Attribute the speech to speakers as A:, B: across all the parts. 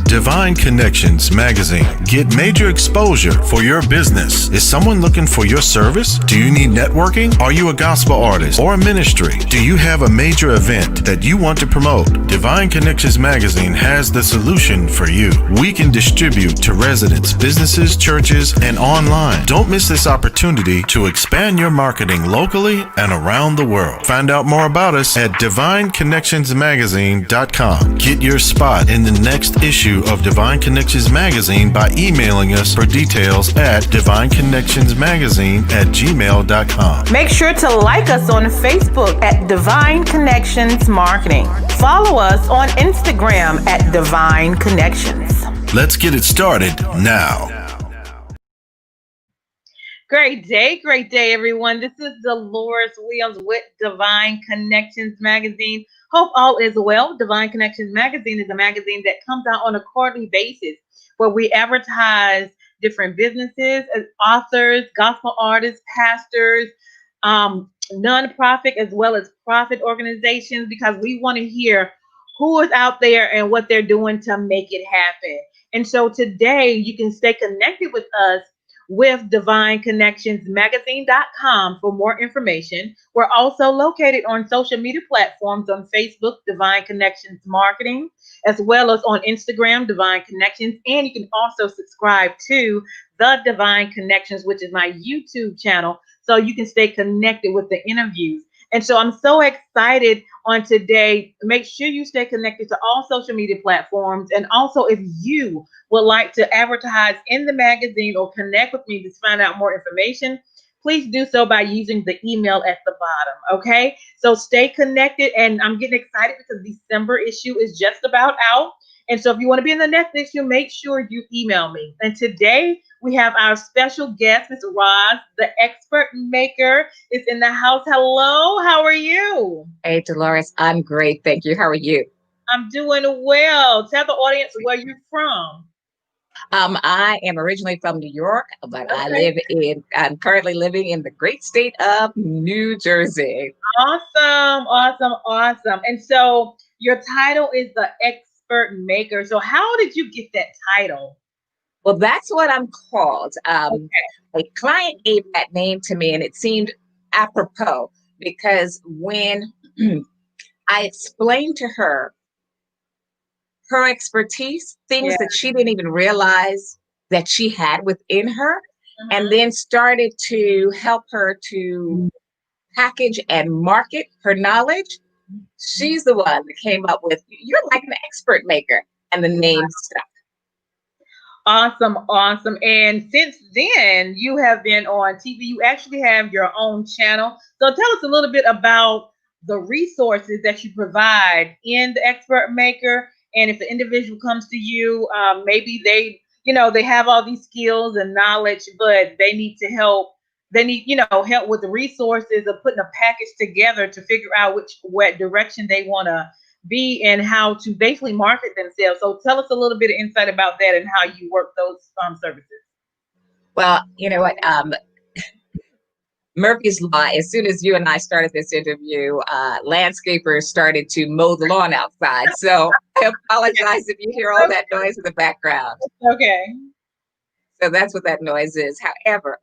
A: Divine Connections Magazine. Get major exposure for your business. Is someone looking for your service? Do you need networking? Are you a gospel artist or a ministry? Do you have a major event that you want to promote? Divine Connections Magazine has the solution for you. We can distribute to residents, businesses, churches, and online. Don't miss this opportunity to expand your marketing locally and around the world. Find out more about us at divineconnectionsmagazine.com. Get your spot in the next issue of Divine Connections Magazine by emailing us for details at divineconnectionsmagazine@gmail.com.
B: Make sure to like us on Facebook at Divine Connections Marketing. Follow us on Instagram at Divine Connections.
A: Let's get it started now.
B: Great day, everyone. This is Deloris Williams with Divine Connections Magazine. Hope all is well. Divine Connections Magazine is a magazine that comes out on a quarterly basis where we advertise different businesses, authors, gospel artists, pastors, nonprofit as well as profit organizations, because we want to hear who is out there and what they're doing to make it happen. And so today you can stay connected with us with divineconnectionsmagazine.com for more information. We're also located on social media platforms on Facebook, Divine Connections Marketing, as well as on Instagram, Divine Connections. And you can also subscribe to The Divine Connections, which is my YouTube channel, so you can stay connected with the interviews. And so I'm so excited on today. Make sure you stay connected to all social media platforms. And also, if you would like to advertise in the magazine or connect with me to find out more information, please do so by using the email at the bottom. Okay, so stay connected. And I'm getting excited because December issue is just about out. And so if you want to be in the next issue, make sure you email me. And today we have our special guest, Ms. Roz, the expert maker, is in the house. Hello, how are you?
C: Hey, Deloris, I'm great. Thank you. How are you?
B: I'm doing well. Tell the audience where you're from.
C: I am originally from New York, but I'm currently living in the great state of New Jersey.
B: Awesome. And so your title is the expert maker. So how did you get that title?
C: Well, that's what I'm called. A client gave that name to me, and it seemed apropos because when I explained to her expertise, things that she didn't even realize that she had within her, and then started to help her to package and market her knowledge, she's the one that came up with, you're like an expert maker, and the name stuck.
B: Awesome. And since then, you have been on TV. You actually have your own channel. So tell us a little bit about the resources that you provide in the Expert Maker. And if the individual comes to you, maybe they have all these skills and knowledge, but they need to help. They need, help with the resources of putting a package together to figure out what direction they want to be and how to basically market themselves. So tell us a little bit of insight about that and how you work those services.
C: Well, you know what? Murphy's Law, as soon as you and I started this interview, landscapers started to mow the lawn outside. So I apologize if you hear all that noise in the background.
B: Okay.
C: So that's what that noise is. However,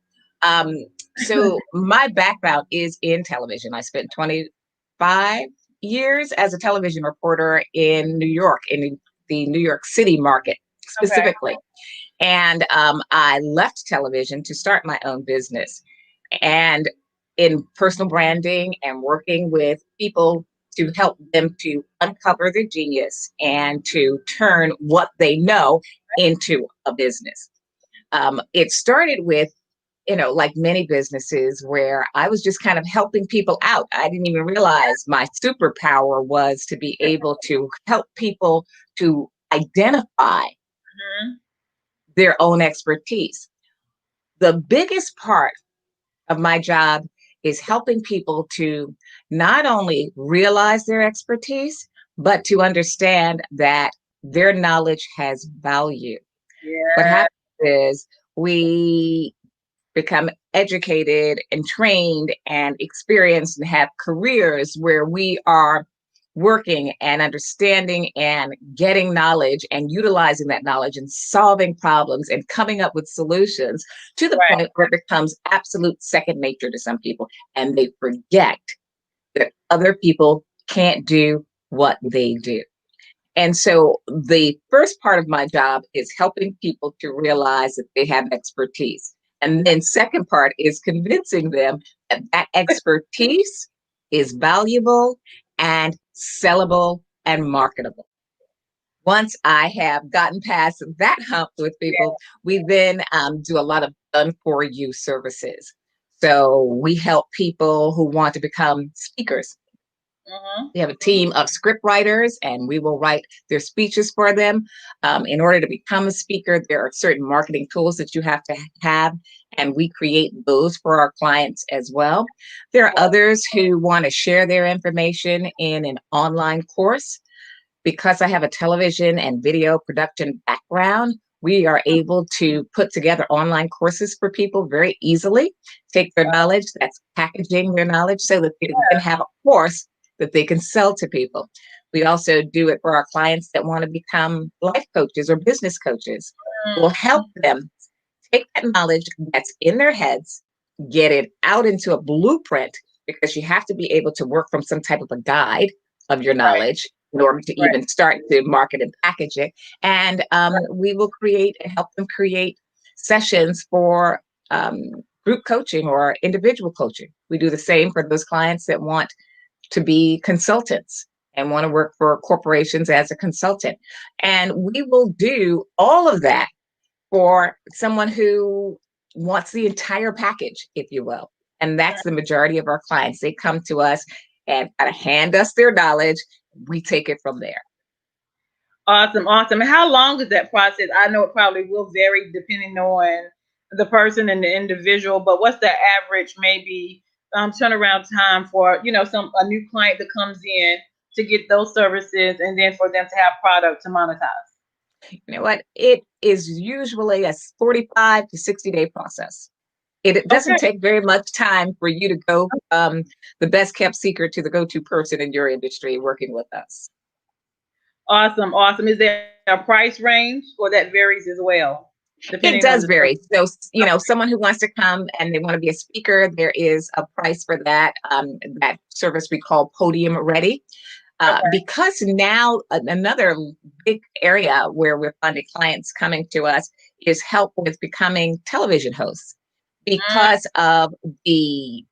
C: so my background is in television. I spent 25 years as a television reporter in New York, in the New York City market specifically. Okay. And I left television to start my own business, and in personal branding and working with people to help them to uncover their genius and to turn what they know into a business. It started with, like many businesses, where I was just kind of helping people out. I didn't even realize my superpower was to be able to help people to identify their own expertise. The biggest part of my job is helping people to not only realize their expertise, but to understand that their knowledge has value. Yeah. What happens is we become educated and trained and experienced and have careers where we are working and understanding and getting knowledge and utilizing that knowledge and solving problems and coming up with solutions to the
B: Right.
C: point where it becomes absolute second nature to some people. And they forget that other people can't do what they do. And so the first part of my job is helping people to realize that they have expertise. And then second part is convincing them that that expertise is valuable and sellable and marketable. Once I have gotten past that hump with people, we then do a lot of done for you services. So we help people who want to become speakers.
B: Mm-hmm.
C: We have a team of script writers, and we will write their speeches for them. In order to become a speaker, there are certain marketing tools that you have to have, and we create those for our clients as well. There are others who want to share their information in an online course. Because I have a television and video production background, we are able to put together online courses for people very easily, take their knowledge, that's packaging their knowledge so that they can have a course that they can sell to people. We also do it for our clients that want to become life coaches or business coaches. We'll help them take that knowledge that's in their heads, get it out into a blueprint, because you have to be able to work from some type of a guide of your
B: Right.
C: knowledge in order to
B: Right.
C: even start to market and package it. And we will create and help them create sessions for group coaching or individual coaching. We do the same for those clients that want to be consultants and want to work for corporations as a consultant. And we will do all of that for someone who wants the entire package, if you will. And that's the majority of our clients. They come to us and kind of hand us their knowledge. We take it from there.
B: Awesome, awesome. And how long is that process? I know it probably will vary depending on the person and the individual, but what's the average maybe turnaround time for a new client that comes in to get those services and then for them to have product to monetize?
C: You know what? It is usually a 45 to 60-day process. It doesn't
B: Okay.
C: take very much time for you to go the best kept secret to the go-to person in your industry working with us.
B: Awesome, awesome. Is there a price range or that varies as well,
C: It
B: depending on
C: does
B: the
C: vary. So,
B: service?
C: someone who wants to come and they want to be a speaker, there is a price for that. That service we call Podium Ready. Because now another big area where we're finding clients coming to us is help with becoming television hosts
B: Mm,
C: because of the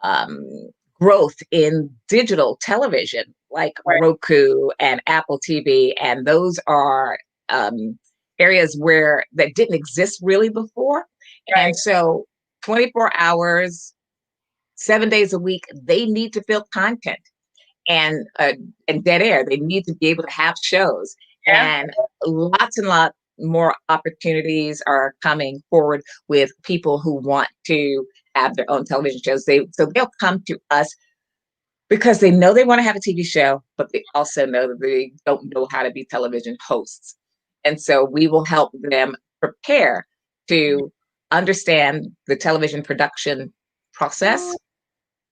C: um, growth in digital television, like
B: right,
C: Roku and Apple TV, and those are areas where that didn't exist really before. And
B: right.
C: so, 24 hours, 7 days a week, they need to fill content and dead air. They need to be able to have shows,
B: Yeah.
C: and lots more opportunities are coming forward with people who want to have their own television shows. They'll come to us because they know they want to have a TV show, but they also know that they don't know how to be television hosts. And so we will help them prepare to understand the television production process,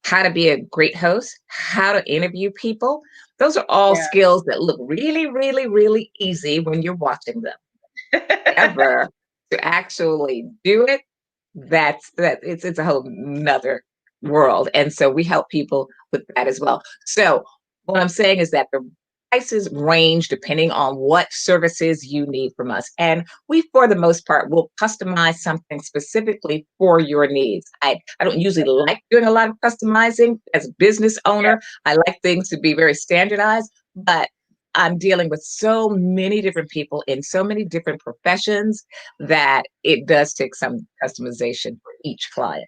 C: how to be a great host, how to interview people. Those are all
B: Yeah.
C: skills that look really, really, really easy when you're watching them. However, to actually do it, it's a whole nother world. And so we help people with that as well. So what I'm saying is that the prices range depending on what services you need from us. And we, for the most part, will customize something specifically for your needs. I don't usually like doing a lot of customizing as a business owner. I like things to be very standardized, but I'm dealing with so many different people in so many different professions that it does take some customization for each client.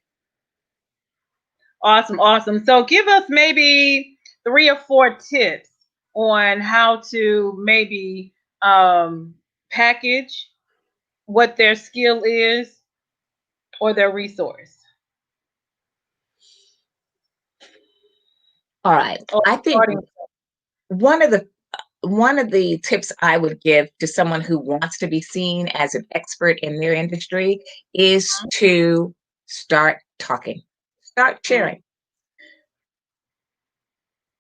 B: Awesome, awesome. So give us maybe 3 or 4 tips on how to maybe package what their skill is or their resource.
C: All right.
B: Or
C: I think
B: starting.
C: one of the one of the tips I would give to someone who wants to be seen as an expert in their industry is to start talking, start
B: Mm,
C: sharing.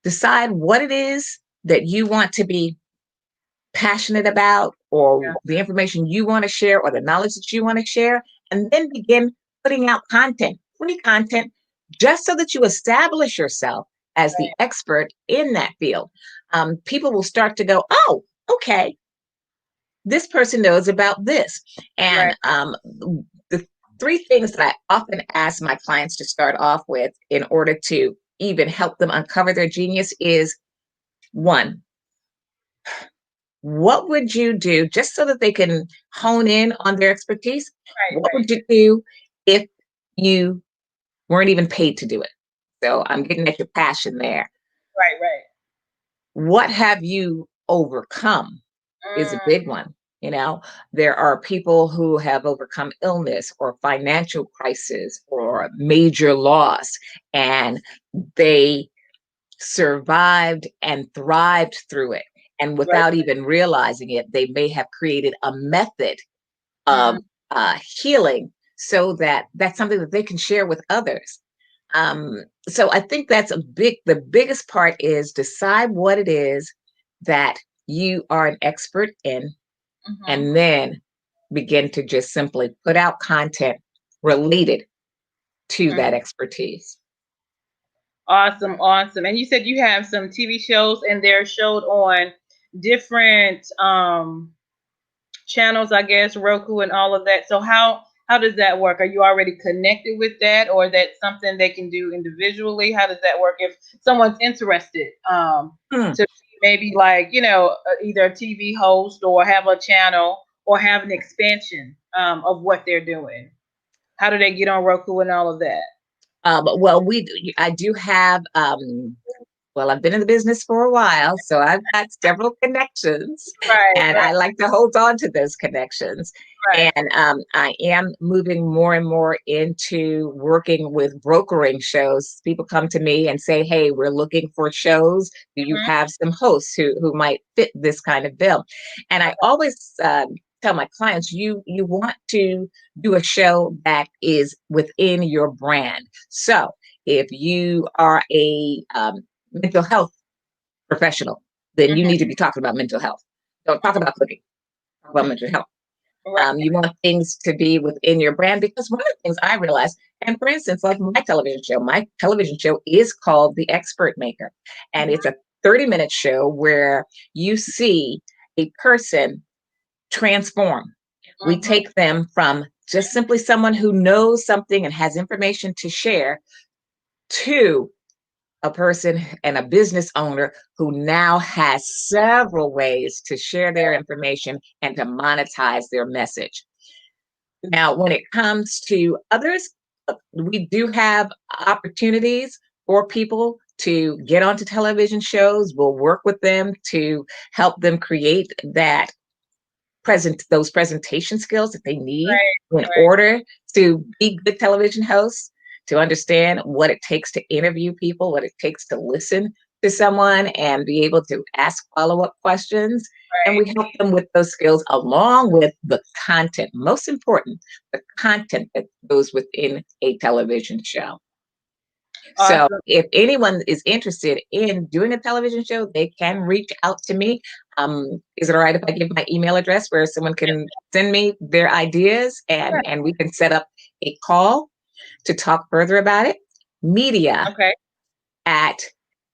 C: decide what it is that you want to be passionate about, or
B: Yeah.
C: the information you want to share, or the knowledge that you want to share, and then begin putting out content, free content, just so that you establish yourself as the
B: Right.
C: expert in that field. People will start to go, oh, okay, this person knows about this. And
B: Right.
C: the three things that I often ask my clients to start off with in order to even help them uncover their genius is, one, what would you do, just so that they can hone in on their expertise?
B: Right.
C: What
B: Right.
C: would you do if you weren't even paid to do it? So I'm getting at your passion there.
B: Right. Right.
C: What have you overcome is a
B: Mm,
C: big one. You know, there are people who have overcome illness or financial crisis or major loss, and they survived and thrived through it. And
B: right.
C: without even realizing it, they may have created a method of
B: Mm,
C: healing, so that that's something that they can share with others. So I think that's the biggest part is decide what it is that you are an expert in,
B: mhm.
C: and then begin to just simply put out content related to that
B: Mhm.
C: expertise.
B: Awesome, awesome. And you said you have some TV shows and they're showed on different channels, I guess, Roku and all of that. So how does that work? Are you already connected with that, or that's something they can do individually? How does that work if someone's interested
C: Hmm.
B: to be maybe like, either a TV host or have a channel or have an expansion of what they're doing? How do they get on Roku and all of that?
C: Well, I do have, well, I've been in the business for a while, so I've got several connections,
B: Right,
C: and
B: right,
C: I like to hold on to those connections.
B: right.
C: And I am moving more and more into working with brokering shows. People come to me and say, "Hey, we're looking for shows. Do you
B: Mhm.
C: have some hosts who might fit this kind of bill?" And I always tell my clients, you want to do a show that is within your brand. So if you are a mental health professional, then you
B: Mhm.
C: need to be talking about mental health. Don't talk about cooking, talk about mental health.
B: Right.
C: You want things to be within your brand, because one of the things I realized, and for instance, like my television show is called The Expert Maker, and
B: Mhm.
C: it's a 30-minute show where you see a person transform. We
B: Mhm.
C: take them from just simply someone who knows something and has information to share, to a person and a business owner who now has several ways to share their information and to monetize their message. Now, when it comes to others, we do have opportunities for people to get onto television shows. We'll work with them to help them create those presentation skills that they need
B: Right.
C: in
B: Right.
C: order to be good television hosts, to understand what it takes to interview people, what it takes to listen to someone and be able to ask follow-up questions. And we
B: Right.
C: help them with those skills along with the content. Most important, the content that goes within a television show. So
B: Awesome.
C: if anyone is interested in doing a television show, they can reach out to me. Is it all right if I give my email address where someone can send me their ideas,
B: Yeah.
C: and we can set up a call to talk further about it? Media
B: Okay.
C: at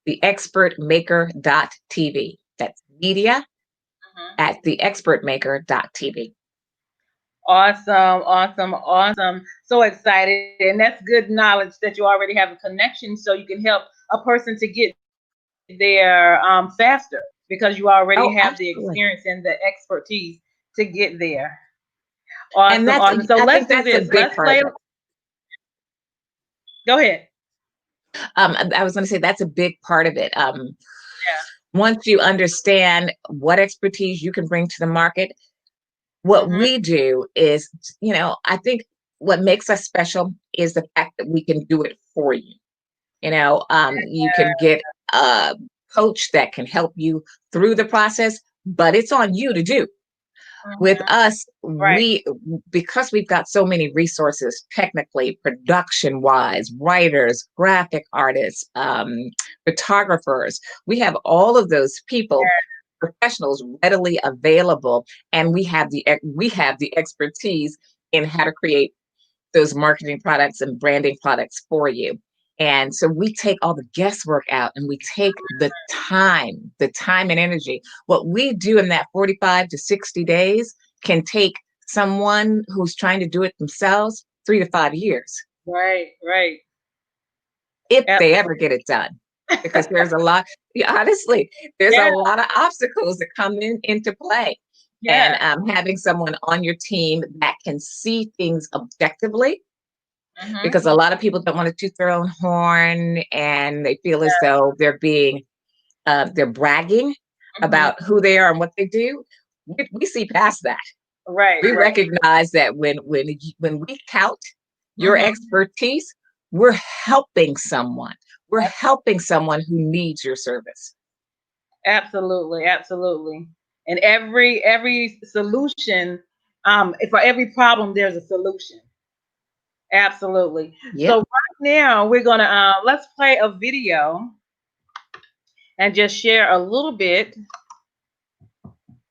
C: theexpertmaker.tv. That's media
B: Mhm.
C: at theexpertmaker.tv.
B: Awesome. Awesome. Awesome. So excited. And that's good knowledge that you already have a connection so you can help a person to get there faster because you already
C: Oh,
B: have the
C: absolutely.
B: experience and the expertise to get there.
C: And
B: Awesome.
C: that's,
B: Awesome. So
C: I
B: let's
C: think
B: do
C: that's a
B: this.
C: big
B: Let's
C: part of
B: play.
C: it.
B: Go ahead.
C: I was going to say that's a big part of it.
B: Yeah.
C: Once you understand what expertise you can bring to the market, what
B: Hmm.
C: we do is, I think what makes us special is the fact that we can do it for you. You can get a coach that can help you through the process, but it's on you to do. With
B: Mhm.
C: us,
B: Right.
C: because we've got so many resources, technically, production wise, writers, graphic artists, photographers, we have all of those people, professionals readily available, and we have the expertise in how to create those marketing products and branding products for you. And so we take all the guesswork out and we take the time and energy. What we do in that 45 to 60 days can take someone who's trying to do it themselves 3 to 5 years,
B: Right. Right.
C: if they
B: Absolutely.
C: ever get it done. Because there's a lot, yeah, honestly, there's a
B: Yeah.
C: lot of obstacles that come into play. And
B: Yeah.
C: having someone on your team that can see things objectively, because
B: Mhm.
C: a lot of people don't want to toot their own horn and they feel as though they're bragging
B: Mhm.
C: about who they are and what they do. We see past that.
B: Right.
C: We
B: Right.
C: recognize that when we tout your
B: Mhm.
C: expertise, we're helping someone. We're helping someone who needs your service.
B: Absolutely. Absolutely. And every solution, for every problem, there's a solution. Absolutely. So
C: Yep.
B: right now we're gonna let's play a video and just share a little bit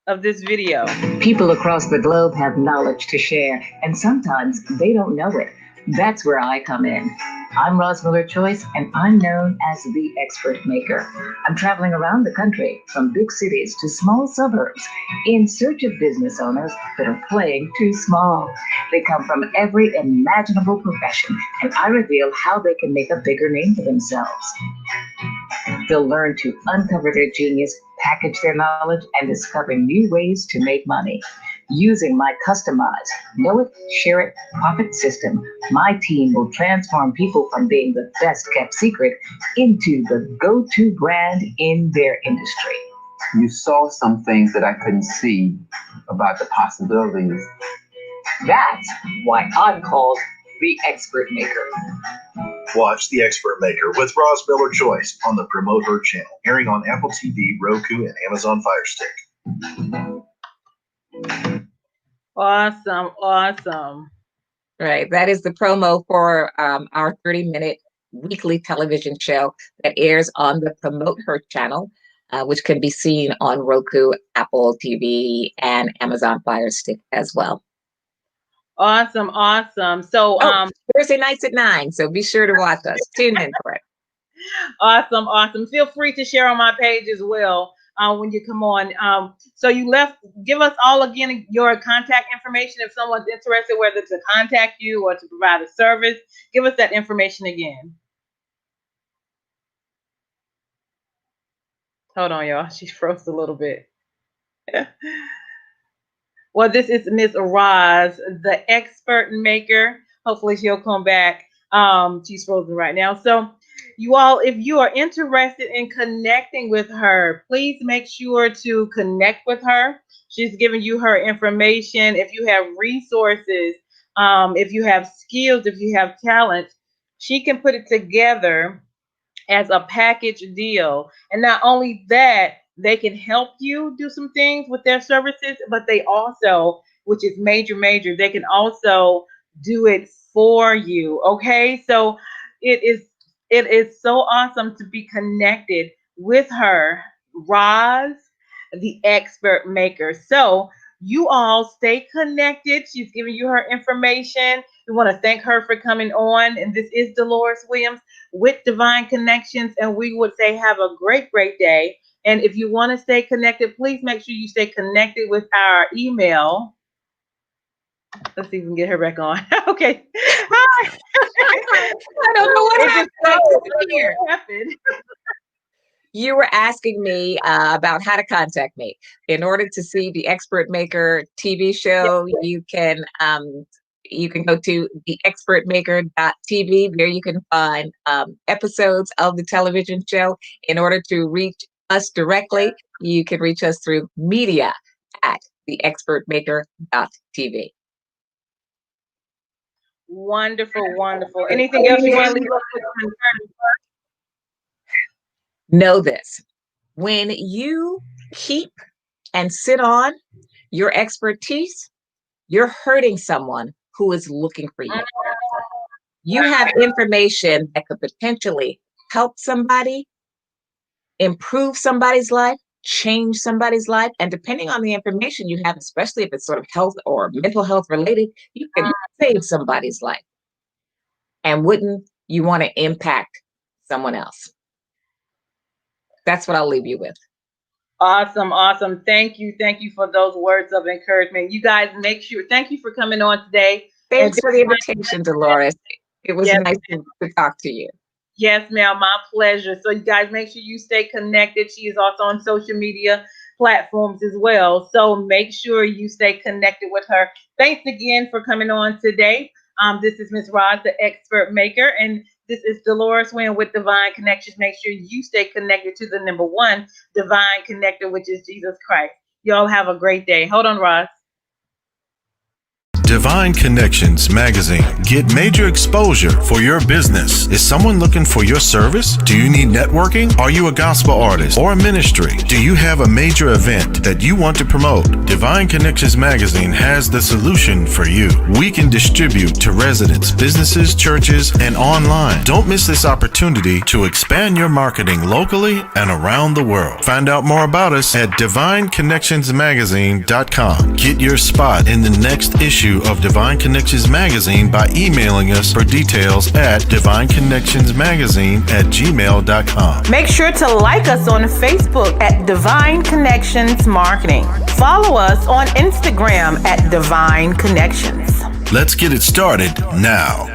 B: of this video.
D: People across the globe have knowledge to share, and sometimes they don't know it. That's where I come in. I'm Roz Miller-Choice, and I'm known as the Expert Maker. I'm traveling around the country, from big cities to small suburbs, in search of business owners that are playing too small. They come from every imaginable profession, and I reveal how they can make a bigger name for themselves. They'll learn to uncover their genius, package their knowledge, and discover new ways to make money. Using my customized Know It, Share It, Profit system, my team will transform people from being the best kept secret into the go-to brand in their industry.
E: You saw some things that I couldn't see about the possibilities.
D: That's why I'm called the Expert Maker.
A: Watch The Expert Maker with Roz Miller-Choice on the Promote Her channel, airing on Apple TV, Roku, and Amazon Fire Stick.
B: Awesome. Awesome.
C: Right. That is the promo for our 30-minute weekly television show that airs on the Promote Her channel, which can be seen on Roku, Apple TV, and Amazon Fire Stick as well.
B: Awesome. Awesome. So
C: Oh, Thursday nights at 9. So be sure to watch us. Tune in for it.
B: awesome. Awesome. Feel free to share on my page as well when you come on. So give us all again your contact information if someone's interested, whether to contact you or to provide a service. Give us that information again. Hold on, y'all. She froze a little bit. Well, this is Miss Roz, the Expert Maker. Hopefully she'll come back. She's frozen right now. So you all, if you are interested in connecting with her, please make sure to connect with her. She's giving you her information. If you have resources, if you have skills, if you have talent, she can put it together as a package deal. And not only that, they can help you do some things with their services, but they also, which is major, major, they can also do it for you. Okay. So it is it is so awesome to be connected with her, Roz, the Expert Maker. So you all stay connected. She's giving you her information. We want to thank her for coming on. And this is Deloris Williams with Divine Connections. And we would say have a great, great day. And if you want to stay connected, please make sure you stay connected with our email. Let's see if we can get her back on. Okay. Hi.
C: I don't know what
B: It just
C: here.
B: happened.
C: You were asking me about how to contact me. In order to see the Expert Maker TV show, you can go to theexpertmaker.tv. There you can find episodes of the television show. In order to reach us directly, you can reach us through media at theexpertmaker.tv.
B: Wonderful, wonderful. Anything else you want to leave us with?
C: Know this: when you keep and sit on your expertise, you're hurting someone who is looking for you. You have information that could potentially help somebody, improve somebody's life, change somebody's life. And depending on the information you have, especially if it's sort of health or mental health related, you can save somebody's life. And wouldn't you want to impact someone else? That's what I'll leave you with.
B: Awesome. Awesome. Thank you. Thank you for those words of encouragement. You guys make sure, thank you for coming on today.
C: Thanks for the invitation, Deloris. It was
B: Yes,
C: nice to talk to you.
B: Yes, ma'am. My pleasure. So you guys make sure you stay connected. She is also on social media platforms as well. So make sure you stay connected with her. Thanks again for coming on today. This is Ms. Roz, the expert maker, and this is Deloris Williams with Divine Connections. Make sure you stay connected to the number one divine connector, which is Jesus Christ. Y'all have a great day. Hold on, Roz.
A: Divine Connections Magazine. Get major exposure for your business. Is someone looking for your service? Do you need networking? Are you a gospel artist or a ministry? Do you have a major event that you want to promote? Divine Connections Magazine has the solution for you. We can distribute to residents, businesses, churches, and online. Don't miss this opportunity to expand your marketing locally and around the world. Find out more about us at divineconnectionsmagazine.com. Get your spot in the next issue of Divine Connections Magazine by emailing us for details at divineconnectionsmagazine@gmail.com.
B: Make sure to like us on Facebook at Divine Connections Marketing. Follow us on Instagram at Divine Connections.
A: Let's get it started now.